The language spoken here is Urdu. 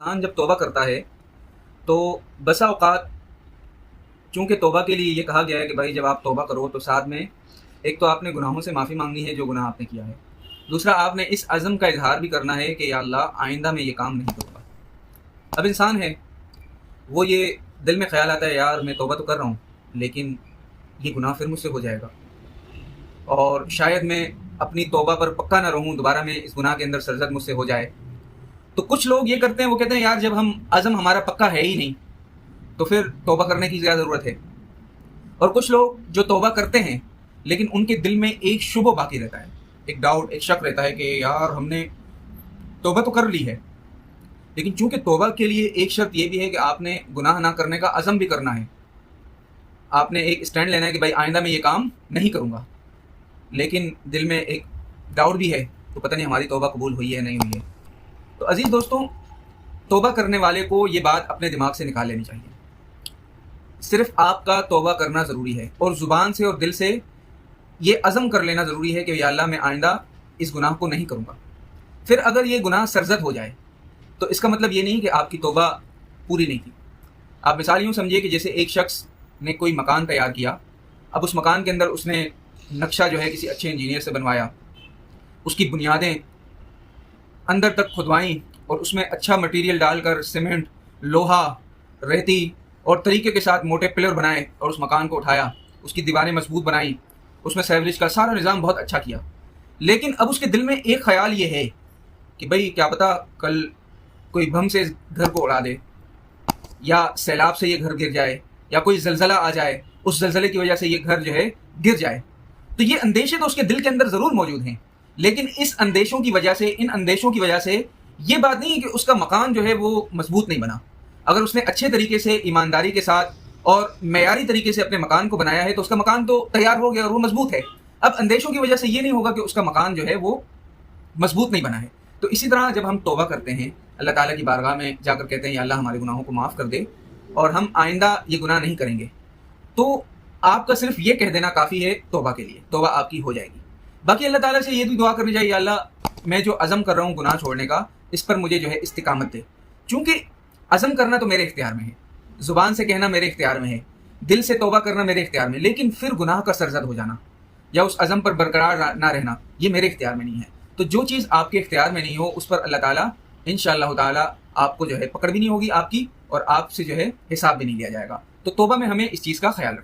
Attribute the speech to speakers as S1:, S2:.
S1: انسان جب توبہ کرتا ہے تو بسا اوقات، چونکہ توبہ کے لیے یہ کہا گیا ہے کہ بھائی جب آپ توبہ کرو تو ساتھ میں ایک تو آپ نے گناہوں سے معافی مانگنی ہے جو گناہ آپ نے کیا ہے، دوسرا آپ نے اس عزم کا اظہار بھی کرنا ہے کہ یا اللہ آئندہ میں یہ کام نہیں کروں گا۔ اب انسان ہے، وہ یہ دل میں خیال آتا ہے یار میں توبہ تو کر رہا ہوں لیکن یہ گناہ پھر مجھ سے ہو جائے گا، اور شاید میں اپنی توبہ پر پکا نہ رہوں، دوبارہ میں اس گناہ کے اندر سرزد مجھ سے ہو جائے۔ تو کچھ لوگ یہ کرتے ہیں، وہ کہتے ہیں یار جب ہم عزم ہمارا پکا ہے ہی نہیں تو پھر توبہ کرنے کی زیادہ ضرورت ہے۔ اور کچھ لوگ جو توبہ کرتے ہیں لیکن ان کے دل میں ایک شبہ باقی رہتا ہے، ایک ڈاؤٹ، ایک شک رہتا ہے کہ یار ہم نے توبہ تو کر لی ہے، لیکن چونکہ توبہ کے لیے ایک شرط یہ بھی ہے کہ آپ نے گناہ نہ کرنے کا عزم بھی کرنا ہے، آپ نے ایک اسٹینڈ لینا ہے کہ بھائی آئندہ میں یہ کام نہیں کروں گا، لیکن دل میں ایک ڈاؤٹ بھی ہے تو پتہ نہیں ہماری توبہ قبول ہوئی ہے نہیں ہوئی ہے۔ تو عزیز دوستوں، توبہ کرنے والے کو یہ بات اپنے دماغ سے نکال لینی چاہیے، صرف آپ کا توبہ کرنا ضروری ہے، اور زبان سے اور دل سے یہ عزم کر لینا ضروری ہے کہ یا اللہ میں آئندہ اس گناہ کو نہیں کروں گا۔ پھر اگر یہ گناہ سرزد ہو جائے تو اس کا مطلب یہ نہیں کہ آپ کی توبہ پوری نہیں تھی۔ آپ مثال یوں سمجھیے کہ جیسے ایک شخص نے کوئی مکان تیار کیا، اب اس مکان کے اندر اس نے نقشہ جو ہے کسی اچھے انجینئر سے بنوایا، اس کی بنیادیں اندر تک کھدوائیں اور اس میں اچھا مٹیریل ڈال کر سیمنٹ، لوہا، ریتی اور طریقے کے ساتھ موٹے پلر بنائے اور اس مکان کو اٹھایا، اس کی دیواریں مضبوط بنائیں، اس میں سیوریج کا سارا نظام بہت اچھا کیا۔ لیکن اب اس کے دل میں ایک خیال یہ ہے کہ بھئی کیا پتہ کل کوئی بم سے گھر کو اڑا دے، یا سیلاب سے یہ گھر گر جائے، یا کوئی زلزلہ آ جائے، اس زلزلے کی وجہ سے یہ گھر جو ہے گر جائے۔ تو یہ اندیشے تو اس کے دل کے اندر ضرور موجود ہیں، لیکن اس اندیشوں کی وجہ سے، ان اندیشوں کی وجہ سے یہ بات نہیں ہے کہ اس کا مکان جو ہے وہ مضبوط نہیں بنا۔ اگر اس نے اچھے طریقے سے، ایمانداری کے ساتھ اور معیاری طریقے سے اپنے مکان کو بنایا ہے تو اس کا مکان تو تیار ہو گیا اور وہ مضبوط ہے۔ اب اندیشوں کی وجہ سے یہ نہیں ہوگا کہ اس کا مکان جو ہے وہ مضبوط نہیں بنا ہے۔ تو اسی طرح جب ہم توبہ کرتے ہیں، اللہ تعالیٰ کی بارگاہ میں جا کر کہتے ہیں یا اللہ ہمارے گناہوں کو معاف کر دے اور ہم آئندہ یہ گناہ نہیں کریں گے، تو آپ کا صرف یہ کہہ دینا کافی ہے توبہ کے لیے، توبہ آپ کی ہو جائے گی۔ باقی اللہ تعالیٰ سے یہ بھی دعا کرنی چاہیے، یا اللہ میں جو عزم کر رہا ہوں گناہ چھوڑنے کا، اس پر مجھے جو ہے استقامت دے، چونکہ عزم کرنا تو میرے اختیار میں ہے، زبان سے کہنا میرے اختیار میں ہے، دل سے توبہ کرنا میرے اختیار میں، لیکن پھر گناہ کا سرزد ہو جانا یا اس عزم پر برقرار نہ رہنا یہ میرے اختیار میں نہیں ہے۔ تو جو چیز آپ کے اختیار میں نہیں ہو اس پر اللہ تعالیٰ انشاءاللہ تعالیٰ آپ کو جو ہے پکڑ بھی نہیں ہوگی آپ کی، اور آپ سے جو ہے حساب بھی نہیں لیا جائے گا۔ تو توبہ میں ہمیں اس چیز کا خیال رکھنا